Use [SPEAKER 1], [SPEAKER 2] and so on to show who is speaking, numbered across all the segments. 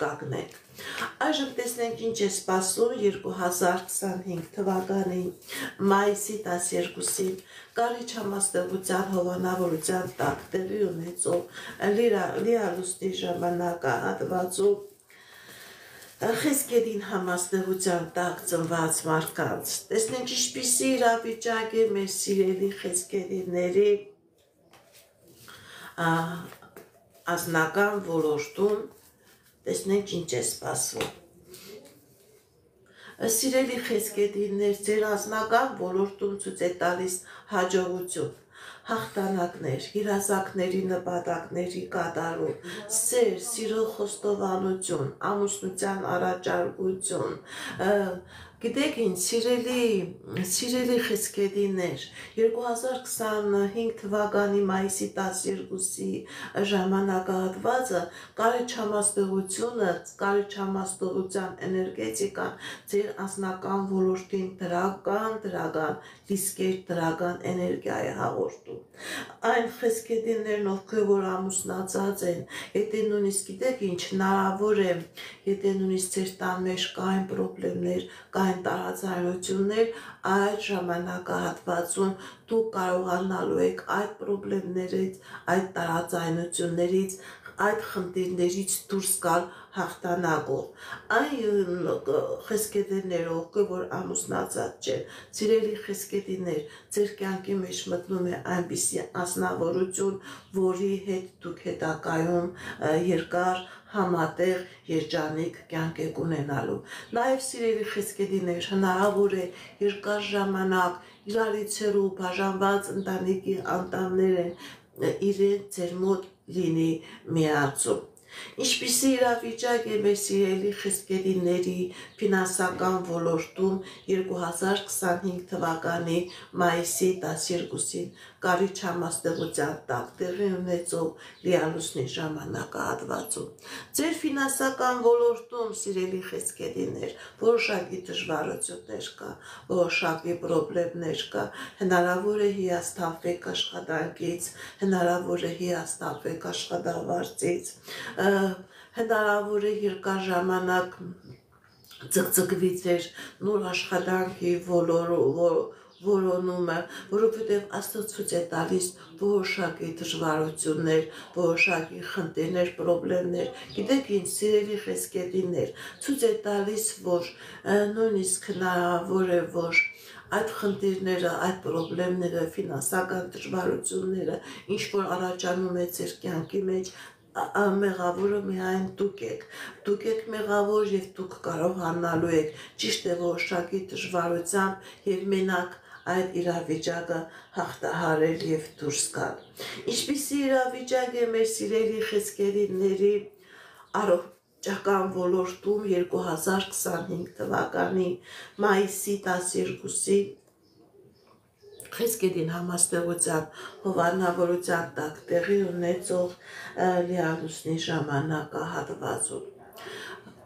[SPEAKER 1] կանգնենք։ Այժմ տեսնենք ինչ է սպասում 2025 թվականի մայիսի 12-ին Կարիչ համաստեղության հովանավորության տակ տեղի ունեցող լիալուսնի ժամանակահատվածում Խեսկեդին համաստեղության տակ ծնված մարդկանց։ Տեսնենք ինչպիսի իրավիճակ է մեր սիրելի խեսկեդիների անձնական ոլորտում, տեսնենք ինչ է սպասվում։ Սիրելի խեսկեդիներ, ձեր անձնական ոլորտում ցույց է տալիս հաջողություն, հաղթանակներ, երազանքների նպատակների կատարում, սեր, սիրո խոստովանություն, ամուսնության առաջարկություն, գիտեք ինչ, սիրելի խեսկեդիներ, 2025 թվականի մայիսի 12-ի ժամանակահատվածը Կարիչ համաստեղությունը, Կարիչ համաստեղության էներգետիկան ձեր անձնական ոլորտին դրական լիսկեր, դրական էներգիա է հաղորդում։ Այն խեսկեդիներն, ովքեր որ ամուսնացած են, եթե նույնիսկ գիտեք ինչ հնարավոր է, եթե նույնիսկ ձեր տան մեջ կային պրոբլեմներ, կային տարաձայնություններ, այդ ժամանակահատվածում դուք կարողանալու եք այդ պրոբլեմներից, այդ տարաձայնություններից, այդ խնդիրներից դուրս գալ հաղթանակով։ Այն խեսկեդիները, ովքեր որ ամուսնացած չեն, սիրելի խեսկեդիներ, ձեր կյանքի մեջ մտնում է այնպիսի անձնավորություն, որի հետ դուք հետագայում երկար համատեղ երջանիկ կյանք եք ունենալու։ Նաև սիրելի խեսկեդիներ, հնարավոր է երկար ժամանակ իրարից հեռու բաժանված ընտանիքի անդամներ են իրեն ձեր մոտ լինի միացում։ Ինչպիսի իրավիճակ է մեր սիրելի խեսկեդիների ֆինանսական ոլորտում 2025 թվականի մայիսի 12-ին Կարիչ համաստեղության տակ տեղի ունեցող լիալուսնի ժամանակահատվածում։ Ձեր ֆինանսական ոլորտում, սիրելի խեսկեդիներ, որոշակի դժվարություններ կա, որոշակի պրոբլեմներ կա, հնարավոր է հիասթափվեք աշխատանքից, հնարավոր է հիասթափվեք աշխատավարձից, հնարավոր է երկար ժամանակ ձգձգվի ձեր նոր աշխատանքի որոնումը, որովհետև Աստված ցույց է տալիս որոշակի դժվարություններ, որոշակի խնդիրներ, պրոբլեմներ։ Գիտեք ինչ, սիրելի խեսկեդիներ, ցույց է տալիս, որ նույնիսկ հնարավոր է, որ այդ խնդիրները, այդ պրոբլեմները, ֆինանսական դժվարությունները, ինչ որ առաջանում է ձեր կյանքի մեջ, մեղավորը միայն դուք եք մեղավոր եւ դուք կարողանալու եք ճիշտ է որոշակի դժվարությամբ եւ մենակ այդ իրավիճակը հաղթահարել եւ դուրս գալ։ Ինչպիսի իրավիճակ է մեր սիրելի խեսկեդիների առողջական ոլորտում 2025 թվականի մայիսի 12-ի Խեսկեդին համաստեղության հովանավորության տակ տեղի ունեցող լիալուսնի ժամանակահատվածում։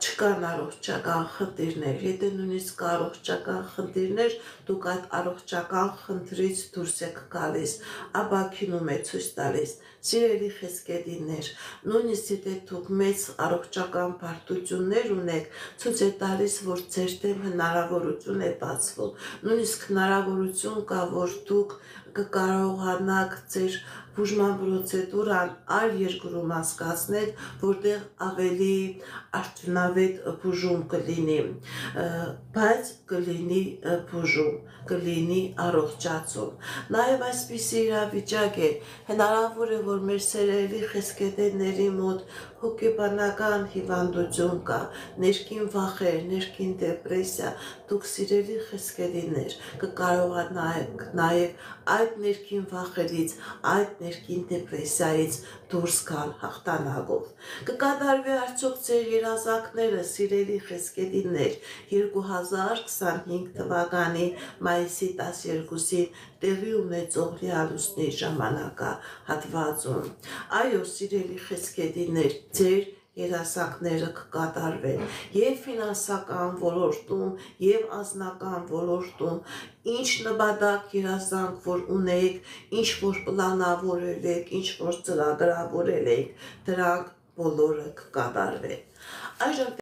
[SPEAKER 1] Չկան առողջական խնդիրներ, եթե նույնիսկ առողջական խնդիրներ, դուք այդ առողջական խնդրից դուրս եք գալիս, աբաքինում է ցույց տալիս։ Սիրելի խեսկեդիներ, նույնիսկ եթե դուք մեծ առողջական բարդություններ ունեք, ցույց է տալիս, որ ձեր դեմ հնարավորություն է բացվում, նույնիսկ հնարավորություն կա, որ դուք կկարողանաք ձեր բուժման պրոցեդուրան այլ երկրում անցկացնել, որտեղ ավելի արդյունավետ բուժում կլինի, բայց կլինի բուժում, կլինի առողջացում։ Նաև այսպիսի իրավիճակ է, հնարավոր է, որ մեր սիրելի խեսկեդիների մոտ հոգեբանական հիվանդություն կա, ներքին վախեր, ներքին դեպրեսիա, դուք սիրելի խեսկեդիներ կկարողանաք նաև այդ ներքին վախերից, այդ ներքին դեպրեսիայից դուրս գալ հաղթանակով։ Կկատարվի արդյոք ձեր երազանքները, սիրելի խեսկեդիներ, 2025 թվականի մայիսի 12-ին տեղի ունեցող լիալուսնի ժամանակահատվածում։ Այո, սիրելի խեսկեդիներ, ձեր երազանքները կկատարվեն եւ ֆինանսական ոլորտում եւ անձնական ոլորտում, ինչ նպատակ երազանք որ ունեք, ինչ որ պլանավորել եք, ինչ որ ծրագրավորել եք, դրանք բոլորը կկատարվեն։ այժմ